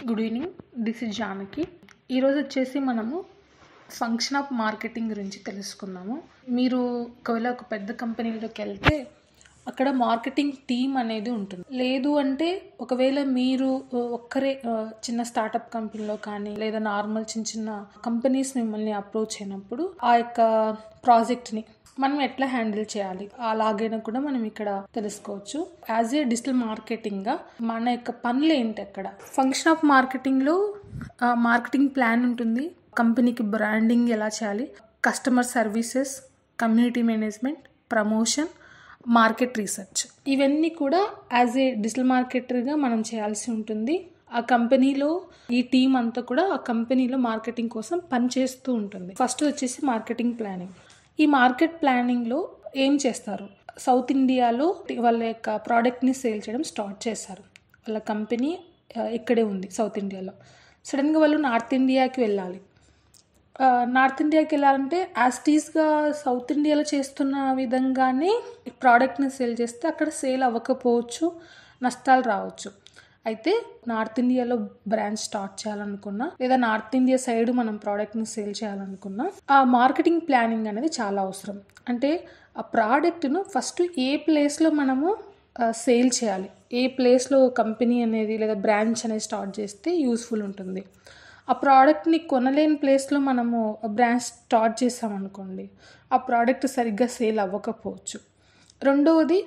Good evening. This is Janaki. ఈరోజు వచ్చేసి మనము ఫంక్షన్ ఆఫ్ మార్కెటింగ్ గురించి తెలుసుకుందాము. మీరు ఒకవేళ ఒక పెద్ద కంపెనీలోకి వెళ్తే అక్కడ మార్కెటింగ్ టీమ్ అనేది ఉంటుంది. లేదు అంటే ఒకవేళ మీరు ఒక్కరే చిన్న స్టార్టప్ కంపెనీలో కానీ లేదా నార్మల్ చిన్న చిన్న కంపెనీస్ మిమ్మల్ని అప్రోచ్ అయినప్పుడు ఆ యొక్క ప్రాజెక్ట్ని మనం ఎట్లా హ్యాండిల్ చేయాలి అలాగైనా కూడా మనం ఇక్కడ తెలుసుకోవచ్చు. యాజ్ ఏ డిజిటల్ మార్కెటింగ్ గా మన యొక్క పనులు ఏంటి అక్కడ. ఫంక్షన్ ఆఫ్ మార్కెటింగ్ లో మార్కెటింగ్ ప్లాన్ ఉంటుంది, కంపెనీకి బ్రాండింగ్ ఎలా చేయాలి, customer services, community management, promotion, market research, ఇవన్నీ కూడా యాజ్ ఏ డిజిటల్ మార్కెటర్గా మనం చేయాల్సి ఉంటుంది. ఆ కంపెనీలో ఈ టీం అంతా కూడా ఆ కంపెనీలో మార్కెటింగ్ కోసం పనిచేస్తూ ఉంటుంది. ఫస్ట్ వచ్చేసి మార్కెటింగ్ ప్లానింగ్. ఈ మార్కెట్ ప్లానింగ్లో ఏం చేస్తారు, సౌత్ ఇండియాలో వాళ్ళ యొక్క ప్రోడక్ట్ని సేల్ చేయడం స్టార్ట్ చేశారు. వాళ్ళ కంపెనీ ఇక్కడే ఉంది సౌత్ ఇండియాలో. సడన్గా వాళ్ళు నార్త్ ఇండియాకి వెళ్ళాలి. నార్త్ ఇండియాకి వెళ్ళాలంటే యాస్టీస్గా సౌత్ ఇండియాలో చేస్తున్న విధంగానే ప్రోడక్ట్ని సేల్ చేస్తే అక్కడ సేల్ అవ్వకపోవచ్చు, నష్టాలు రావచ్చు. అయితే నార్త్ ఇండియాలో బ్రాంచ్ స్టార్ట్ చేయాలనుకున్నా లేదా నార్త్ ఇండియా సైడ్ మనం ప్రోడక్ట్ని సేల్ చేయాలనుకున్నా ఆ మార్కెటింగ్ ప్లానింగ్ అనేది చాలా అవసరం. అంటే ఆ ప్రోడక్ట్ను ఫస్ట్ ఏ ప్లేస్లో మనము సేల్ చేయాలి, ఏ ప్లేస్లో కంపెనీ అనేది లేదా బ్రాంచ్ అనేది స్టార్ట్ చేస్తే యూస్ఫుల్ ఉంటుంది. ఆ ప్రోడక్ట్ని కొనలేని ప్లేస్లో మనము బ్రాంచ్ స్టార్ట్ చేసామనుకోండి, ఆ ప్రోడక్ట్ సరిగ్గా సేల్ అవ్వకపోవచ్చు. రెండవది,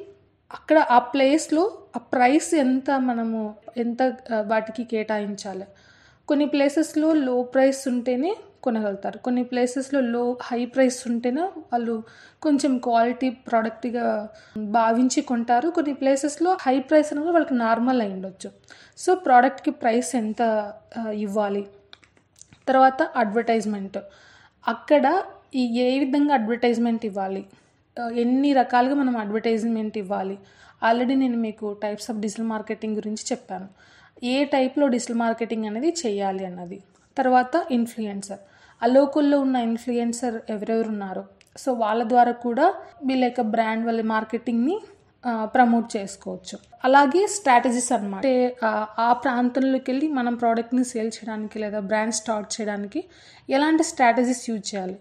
అక్కడ ఆ ప్లేస్లో ఆ ప్రైస్ ఎంత వాటికి కేటాయించాలి. కొన్ని ప్లేసెస్లో లో ప్రైస్ ఉంటేనే కొనగలుగుతారు, కొన్ని ప్లేసెస్లో హై ప్రైస్ ఉంటేనే వాళ్ళు కొంచెం క్వాలిటీ ప్రోడక్ట్గా భావించి కొంటారు. కొన్ని ప్లేసెస్లో హై ప్రైస్ అనేది వాళ్ళకి నార్మల్ అయి ఉండొచ్చు. సో ప్రోడక్ట్కి ప్రైస్ ఎంత ఇవ్వాలి. తర్వాత అడ్వర్టైజ్మెంట్, అక్కడ ఏ విధంగా అడ్వర్టైజ్మెంట్ ఇవ్వాలి, ఎన్ని రకాలుగా మనం అడ్వర్టైజ్మెంట్ ఇవ్వాలి. ఆల్రెడీ నేను మీకు టైప్స్ ఆఫ్ డిజిటల్ మార్కెటింగ్ గురించి చెప్పాను, ఏ టైప్లో డిజిటల్ మార్కెటింగ్ అనేది చేయాలి అన్నది. తర్వాత ఇన్ఫ్లుయెన్సర్, ఆ లోకల్లో ఉన్న ఇన్ఫ్లుయెన్సర్ ఎవరెవరు ఉన్నారో సో వాళ్ళ ద్వారా కూడా వీళ్ళ యొక్క బ్రాండ్ వాళ్ళ మార్కెటింగ్ని ప్రమోట్ చేసుకోవచ్చు. అలాగే స్ట్రాటజీస్ అన్నమాట, అంటే ఆ ప్రాంతంలోకి వెళ్ళి మనం ప్రోడక్ట్ని సేల్ చేయడానికి లేదా బ్రాండ్ స్టార్ట్ చేయడానికి ఎలాంటి స్ట్రాటజీస్ యూజ్ చేయాలి,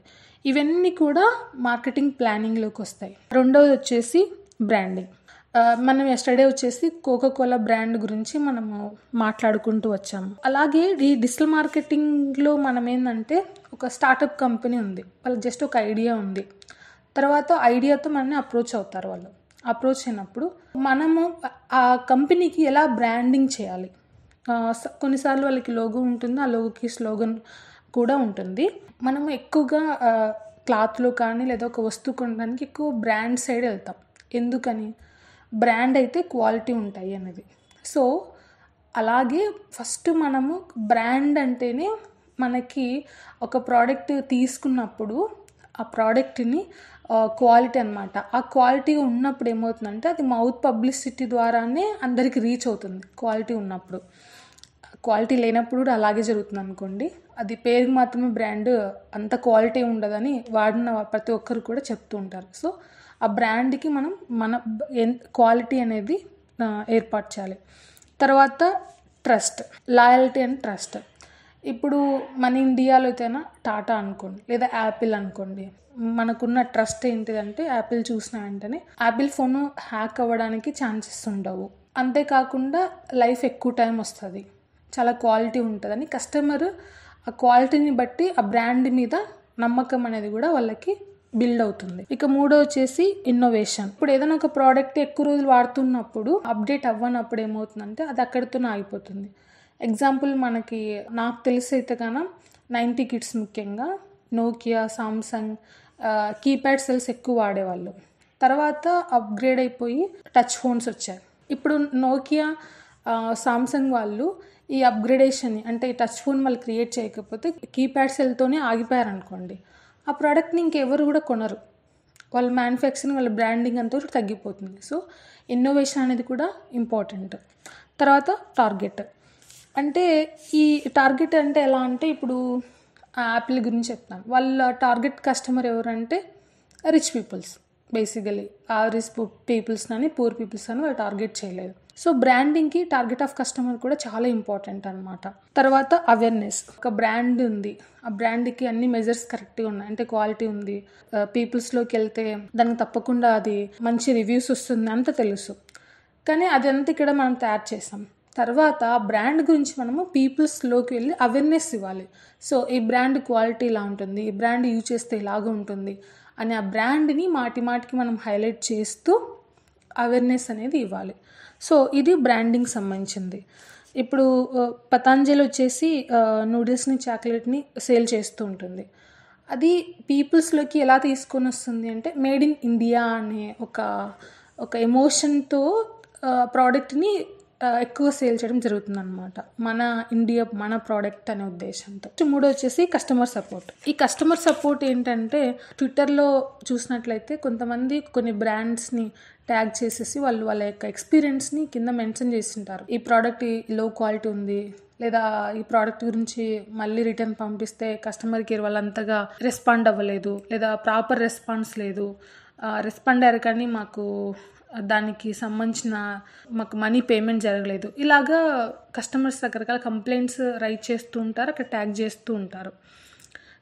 ఇవన్నీ కూడా మార్కెటింగ్ ప్లానింగ్లోకి వస్తాయి. రెండవది వచ్చేసి బ్రాండింగ్. మనం ఎస్టర్డే వచ్చేసి కోకోకోలా బ్రాండ్ గురించి మనము మాట్లాడుకుంటూ వచ్చాము. అలాగే ఈ డిజిటల్ మార్కెటింగ్లో మనం ఏంటంటే ఒక స్టార్టప్ కంపెనీ ఉంది, వాళ్ళకి జస్ట్ ఒక ఐడియా ఉంది. తర్వాత ఐడియాతో మనల్ని అప్రోచ్ అవుతారు. వాళ్ళు అప్రోచ్ అయినప్పుడు మనము ఆ కంపెనీకి ఎలా బ్రాండింగ్ చేయాలి. కొన్నిసార్లు వాళ్ళకి లోగో ఉంటుంది, ఆ లోగోకి స్లోగన్ కూడా ఉంటుంది. మనము ఎక్కువగా క్లాత్లో కానీ లేదా ఒక వస్తువు కొనడానికి ఎక్కువ బ్రాండ్ సైడ్ వెళ్తాం. ఎందుకని, బ్రాండ్ అయితే క్వాలిటీ ఉంటాయి అనేది. సో అలాగే ఫస్ట్ మనము బ్రాండ్ అంటేనే మనకి ఒక ప్రోడక్ట్ తీసుకున్నప్పుడు ఆ ప్రోడక్ట్ని క్వాలిటీ అనమాట. ఆ క్వాలిటీ ఉన్నప్పుడు ఏమవుతుందంటే అది మౌత్ పబ్లిసిటీ ద్వారానే అందరికి రీచ్ అవుతుంది. క్వాలిటీ ఉన్నప్పుడు, క్వాలిటీ లేనప్పుడు కూడా అలాగే జరుగుతుంది అనుకోండి. అది పేరుకి మాత్రమే బ్రాండ్, అంత క్వాలిటీ ఉండదని వాడిన ప్రతి ఒక్కరు కూడా చెప్తూ ఉంటారు. సో ఆ బ్రాండ్కి మనం మన క్వాలిటీ అనేది ఏర్పాటు చేయాలి. తర్వాత ట్రస్ట్, లాయల్టీ అండ్ ట్రస్ట్. ఇప్పుడు మన ఇండియాలో అయితేనా టాటా అనుకోండి లేదా యాపిల్ అనుకోండి, మనకున్న ట్రస్ట్ ఏంటిదంటే యాపిల్ చూసిన వెంటనే యాపిల్ ఫోన్ హ్యాక్ అవ్వడానికి ఛాన్సెస్ ఉండవు. అంతేకాకుండా లైఫ్ ఎక్కువ టైం వస్తుంది, చాలా క్వాలిటీ ఉంటుందని కస్టమర్ ఆ క్వాలిటీని బట్టి ఆ బ్రాండ్ మీద నమ్మకం అనేది కూడా వాళ్ళకి బిల్డ్ అవుతుంది. ఇక మూడో వచ్చేసి ఇన్నోవేషన్. ఇప్పుడు ఏదైనా ఒక ప్రోడక్ట్ ఎక్కువ రోజులు వాడుతున్నప్పుడు అప్డేట్ అవ్వనప్పుడు ఏమవుతుందంటే అది అక్కడితోనే ఆగిపోతుంది. ఎగ్జాంపుల్ నాకు తెలిసి అయితే కన్నా 90 కిడ్స్ ముఖ్యంగా నోకియా, సామ్సంగ్ కీప్యాడ్ సెల్స్ ఎక్కువ వాడేవాళ్ళు. తర్వాత అప్గ్రేడ్ అయిపోయి టచ్ ఫోన్స్ వచ్చాయి. ఇప్పుడు నోకియా, సామ్సంగ్ వాళ్ళు ఈ అప్గ్రేడేషన్ అంటే ఈ టచ్ ఫోన్ వాళ్ళు క్రియేట్ చేయకపోతే కీప్యాడ్ సెల్తోనే ఆగిపోయారు అనుకోండి, ఆ ప్రోడక్ట్ని ఇంకెవరు కూడా కొనరు. వాళ్ళ మ్యానుఫ్యాక్చరింగ్, వాళ్ళ బ్రాండింగ్ అంతా కూడా తగ్గిపోతుంది. సో ఇన్నోవేషన్ అనేది కూడా ఇంపార్టెంట్. తర్వాత టార్గెట్, అంటే ఈ టార్గెట్ అంటే ఎలా అంటే ఇప్పుడు యాపిల్ గురించి చెప్తాను. వాళ్ళ టార్గెట్ కస్టమర్ ఎవరంటే రిచ్ పీపుల్స్. బేసికలీ ఆ రిచ్ పీపుల్స్ అని పూర్ పీపుల్స్ అని వాళ్ళు టార్గెట్ చేయలేదు. సో బ్రాండింగ్కి టార్గెట్ ఆఫ్ కస్టమర్ కూడా చాలా ఇంపార్టెంట్ అనమాట. తర్వాత అవేర్నెస్. ఒక బ్రాండ్ ఉంది, ఆ బ్రాండ్కి అన్ని మెజర్స్ కరెక్ట్గా ఉన్నాయి, అంటే క్వాలిటీ ఉంది, పీపుల్స్లోకి వెళ్తే దానికి తప్పకుండా అది మంచి రివ్యూస్ వస్తుంది అంత తెలుసు. కానీ అదంతా ఇక్కడ మనం తయారు చేసాం. తర్వాత ఆ బ్రాండ్ గురించి మనము పీపుల్స్లోకి వెళ్ళి అవేర్నెస్ ఇవ్వాలి. సో ఈ బ్రాండ్ క్వాలిటీ ఇలా ఉంటుంది, ఈ బ్రాండ్ యూజ్ చేస్తే ఇలాగ ఉంటుంది అని ఆ బ్రాండ్ని మాటికి మనం హైలైట్ చేస్తూ అవేర్నెస్ అనేది ఇవ్వాలి. సో ఇది బ్రాండింగ్ సంబంధించింది. ఇప్పుడు పతంజలి వచ్చేసి నూడిల్స్ని, చాక్లెట్ని సేల్ చేస్తూ ఉంటుంది. అది పీపుల్స్లోకి ఎలా తీసుకొని వస్తుంది అంటే మేడ్ ఇన్ ఇండియా అనే ఒక ఎమోషన్తో ప్రోడక్ట్ని ఎక్కువ సేల్ చేయడం జరుగుతుంది అనమాట. మన ఇండియా, మన ప్రోడక్ట్ అనే ఉద్దేశంతో. మూడో వచ్చేసి కస్టమర్ సపోర్ట్. ఈ కస్టమర్ సపోర్ట్ ఏంటంటే ట్విట్టర్లో చూసినట్లయితే కొంతమంది కొన్ని బ్రాండ్స్ని ట్యాగ్ చేసేసి వాళ్ళ యొక్క ఎక్స్పీరియన్స్ని కింద మెన్షన్ చేసింటారు. ఈ ప్రోడక్ట్ లో క్వాలిటీ ఉంది, లేదా ఈ ప్రోడక్ట్ గురించి మళ్ళీ రిటర్న్ పంపిస్తే కస్టమర్ కేర్ వాళ్ళంతగా రెస్పాండ్ అవ్వలేదు, లేదా ప్రాపర్ రెస్పాన్స్ లేదు, రెస్పాండ్ అయ్యారు కానీ మాకు దానికి సంబంధించిన మాకు మనీ పేమెంట్ జరగలేదు, ఇలాగా కస్టమర్స్ రకరకాల కంప్లైంట్స్ రైట్ చేస్తూ ఉంటారు, అక్కడ ట్యాగ్ చేస్తూ ఉంటారు.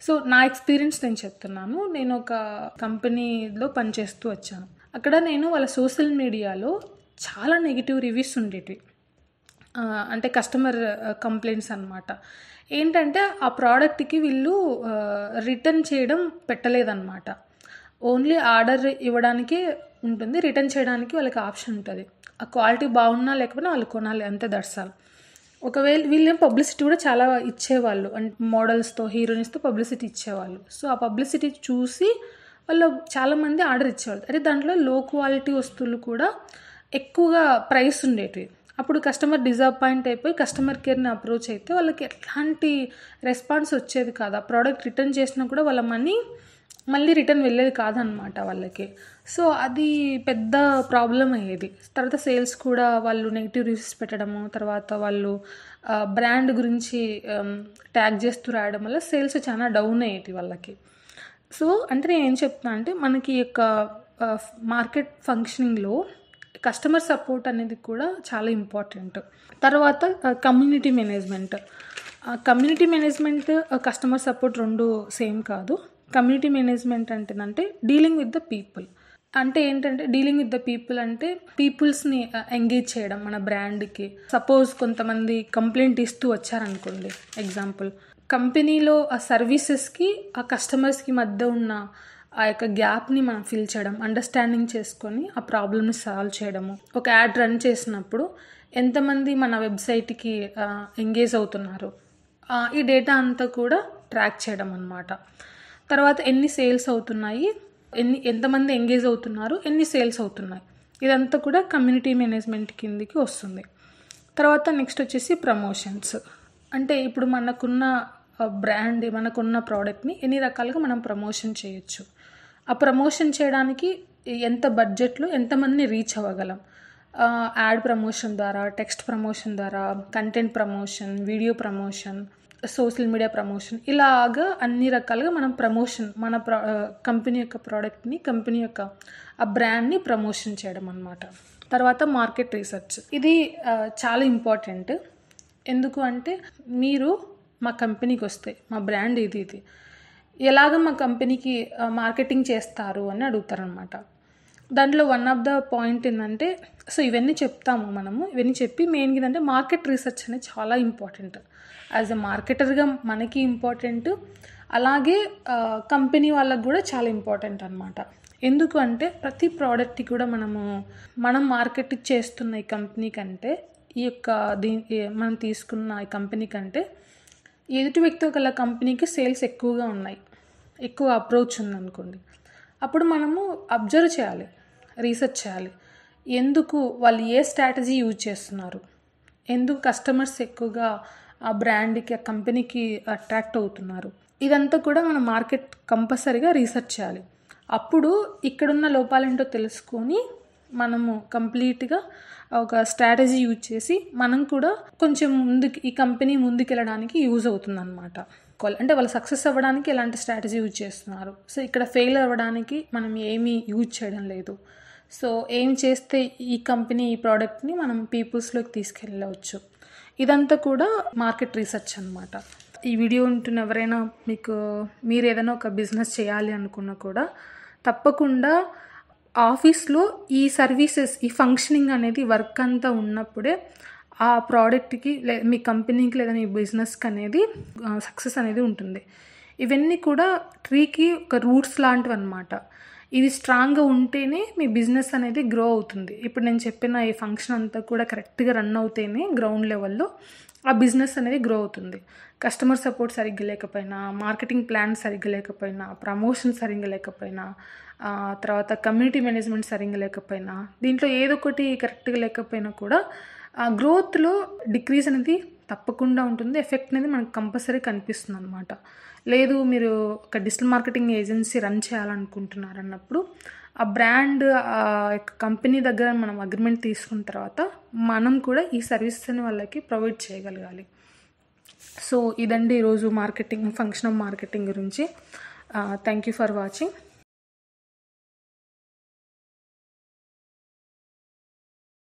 సో నా ఎక్స్పీరియన్స్ నేను చెప్తున్నాను. నేను ఒక కంపెనీలో పనిచేస్తూ వచ్చాను. అక్కడ నేను వాళ్ళ సోషల్ మీడియాలో చాలా నెగిటివ్ రివ్యూస్ ఉండేవి, అంటే కస్టమర్ కంప్లైంట్స్ అనమాట. ఏంటంటే ఆ ప్రోడక్ట్కి వీళ్ళు రిటర్న్ చేయడం పెట్టలేదన్నమాట. ఓన్లీ ఆర్డర్ ఇవ్వడానికి ఉంటుంది, రిటర్న్ చేయడానికి వాళ్ళకి ఆప్షన్ ఉంటుంది. ఆ క్వాలిటీ బాగున్నా లేకపోయినా వాళ్ళు కొనాలి, అంతే, దర్శాలు. ఒకవేళ వీళ్ళు పబ్లిసిటీ కూడా చాలా ఇచ్చేవాళ్ళు, అంటే మోడల్స్తో, హీరోయిన్స్తో పబ్లిసిటీ ఇచ్చేవాళ్ళు. సో ఆ పబ్లిసిటీ చూసి వాళ్ళు చాలామంది ఆర్డర్ ఇచ్చేవాళ్ళు. అదే దాంట్లో లో క్వాలిటీ వస్తువులు కూడా ఎక్కువగా ప్రైస్ ఉండేటివి. అప్పుడు కస్టమర్ డిసప్పాయింట్ అయిపోయి కస్టమర్ కేర్ని అప్రోచ్ అయితే వాళ్ళకి ఎట్లాంటి రెస్పాన్స్ వచ్చేది కాదు. ఆ ప్రోడక్ట్ రిటర్న్ చేసినా కూడా వాళ్ళ మనీ మళ్ళీ రిటర్న్ వెళ్ళేది కాదనమాట వాళ్ళకి. సో అది పెద్ద ప్రాబ్లం అయ్యేది. తర్వాత సేల్స్ కూడా వాళ్ళు నెగిటివ్ రివ్యూస్ పెట్టడము, తర్వాత వాళ్ళు బ్రాండ్ గురించి ట్యాగ్ చేస్తూ రాయడం వల్ల సేల్స్ చాలా డౌన్ అయ్యేది వాళ్ళకి. సో అంటే నేను ఏం చెప్తున్నా అంటే మనకి యొక్క మార్కెట్ ఫంక్షనింగ్లో కస్టమర్ సపోర్ట్ అనేది కూడా చాలా ఇంపార్టెంట్. తర్వాత community management. Community management, customer support రెండు సేమ్ కాదు. కమ్యూనిటీ మేనేజ్మెంట్ అంటేనంటే డీలింగ్ విత్ ద పీపుల్. అంటే ఏంటంటే డీలింగ్ విత్ ద పీపుల్ అంటే పీపుల్స్ని ఎంగేజ్ చేయడం మన బ్రాండ్కి. సపోజ్ కొంతమంది కంప్లైంట్ ఇస్తూ వచ్చారనుకోండి, ఎగ్జాంపుల్, కంపెనీలో ఆ సర్వీసెస్కి ఆ కస్టమర్స్కి మధ్య ఉన్న ఆ యొక్క గ్యాప్ని మనం ఫిల్ చేయడం, అండర్స్టాండింగ్ చేసుకొని ఆ ప్రాబ్లమ్ని సాల్వ్ చేయడము. ఒక యాడ్ రన్ చేసినప్పుడు ఎంతమంది మన వెబ్సైట్కి ఎంగేజ్ అవుతున్నారు, ఈ డేటా అంతా కూడా ట్రాక్ చేయడం అన్నమాట. తర్వాత ఎన్ని సేల్స్ అవుతున్నాయి, ఎంతమంది ఎంగేజ్ అవుతున్నారు, ఎన్ని సేల్స్ అవుతున్నాయి, ఇదంతా కూడా కమ్యూనిటీ మేనేజ్మెంట్ కిందికి వస్తుంది. తర్వాత నెక్స్ట్ వచ్చేసి ప్రమోషన్స్. అంటే ఇప్పుడు మనకున్న బ్రాండ్, మనకున్న ప్రోడక్ట్ని ఎన్ని రకాలుగా మనం ప్రమోషన్ చేయొచ్చు, ఆ ప్రమోషన్ చేయడానికి ఎంత బడ్జెట్లో ఎంతమందిని రీచ్ అవ్వగలం, యాడ్ ప్రమోషన్ ద్వారా, టెక్స్ట్ ప్రమోషన్ ద్వారా, content promotion, video promotion, social media promotion, ఇలాగా అన్ని రకాలుగా మనం ప్రమోషన్, మన కంపెనీ యొక్క ప్రోడక్ట్ని, కంపెనీ యొక్క ఆ బ్రాండ్ని ప్రమోషన్ చేయడం అన్నమాట. తర్వాత మార్కెట్ రీసెర్చ్. ఇది చాలా ఇంపార్టెంట్. ఎందుకు అంటే మీరు మా కంపెనీకి వస్తే మా బ్రాండ్ ఇది ఎలాగ మా కంపెనీకి మార్కెటింగ్ చేస్తారు అని అడుగుతారనమాట. దాంట్లో వన్ ఆఫ్ ద పాయింట్ ఏంటంటే, సో ఇవన్నీ చెప్తాము మనము, ఇవన్నీ చెప్పి మెయిన్గా ఏంటంటే మార్కెట్ రీసెర్చ్ అనేది చాలా ఇంపార్టెంట్. యాజ్ ఎ మార్కెటర్గా మనకి ఇంపార్టెంట్, అలాగే కంపెనీ వాళ్ళకు కూడా చాలా ఇంపార్టెంట్ అనమాట. ఎందుకు అంటే ప్రతి ప్రోడక్ట్కి కూడా మనం మార్కెట్ చేస్తున్న ఈ కంపెనీ కంటే, ఈ యొక్క మనం తీసుకున్న ఈ కంపెనీ కంటే ఎదుటి వ్యక్తి గల కంపెనీకి సేల్స్ ఎక్కువగా ఉన్నాయి, ఎక్కువ అప్రోచ్ ఉందనుకోండి, అప్పుడు మనము అబ్జర్వ్ చేయాలి, రీసెర్చ్ చేయాలి. ఎందుకు వాళ్ళు ఏ స్ట్రాటజీ యూజ్ చేస్తున్నారు, ఎందుకు కస్టమర్స్ ఎక్కువగా ఆ బ్రాండ్కి, ఆ కంపెనీకి అట్రాక్ట్ అవుతున్నారు, ఇదంతా కూడా మనం మార్కెట్ కంపల్సరీగా రీసెర్చ్ చేయాలి. అప్పుడు ఇక్కడున్న లోపాలేంటో తెలుసుకొని మనము కంప్లీట్గా ఒక స్ట్రాటజీ యూజ్ చేసి మనం కూడా కొంచెం ఈ కంపెనీ ముందుకెళ్ళడానికి యూజ్ అవుతుంది అనమాట. అంటే వాళ్ళు సక్సెస్ అవ్వడానికి ఎలాంటి స్ట్రాటజీ యూజ్ చేస్తున్నారు, సో ఇక్కడ ఫెయిల్ అవ్వడానికి మనం ఏమీ యూజ్ చేయడం లేదు, సో ఏం చేస్తే ఈ కంపెనీ ఈ ప్రోడక్ట్ని మనం పీపుల్స్లోకి తీసుకెళ్ళవచ్చు, ఇదంతా కూడా మార్కెట్ రీసెర్చ్ అనమాట. ఈ వీడియో ఉంటున్న ఎవరైనా మీరు ఏదైనా ఒక బిజినెస్ చేయాలి అనుకున్నా కూడా తప్పకుండా ఆఫీస్లో ఈ సర్వీసెస్, ఈ ఫంక్షనింగ్ అనేది వర్క్ అంతా ఉన్నప్పుడే ఆ ప్రోడక్ట్కి మీ కంపెనీకి లేదా మీ బిజినెస్కి అనేది సక్సెస్ అనేది ఉంటుంది. ఇవన్నీ కూడా ట్రీకి ఒక రూట్స్ లాంటివి అనమాట. ఇవి స్ట్రాంగ్గా ఉంటేనే మీ బిజినెస్ అనేది గ్రో అవుతుంది. ఇప్పుడు నేను చెప్పిన ఈ ఫంక్షన్ అంతా కూడా కరెక్ట్గా రన్ అవుతేనే గ్రౌండ్ లెవెల్లో ఆ బిజినెస్ అనేది గ్రో అవుతుంది. కస్టమర్ సపోర్ట్ సరిగ్గా లేకపోయినా, మార్కెటింగ్ ప్లాన్ సరిగ్గా లేకపోయినా, ప్రమోషన్ సరిగ్గా లేకపోయినా, తర్వాత కమ్యూనిటీ మేనేజ్మెంట్ సరిగ్గా లేకపోయినా, దీంట్లో ఏదో ఒకటి కరెక్ట్గా లేకపోయినా కూడా ఆ గ్రోత్లో డిక్రీజ్ అనేది తప్పకుండా ఉంటుంది. ఎఫెక్ట్ అనేది మనకు కంపల్సరీ కనిపిస్తుంది అనమాట. లేదు మీరు ఒక డిజిటల్ మార్కెటింగ్ ఏజెన్సీ రన్ చేయాలనుకుంటున్నారు అన్నప్పుడు ఆ బ్రాండ్ కంపెనీ దగ్గర మనం అగ్రిమెంట్ తీసుకున్న తర్వాత మనం కూడా ఈ సర్వీసెస్ని వాళ్ళకి ప్రొవైడ్ చేయగలగాలి. సో ఇదండి ఈరోజు ఫంక్షన్ ఆఫ్ మార్కెటింగ్ గురించి. Thank you for watching.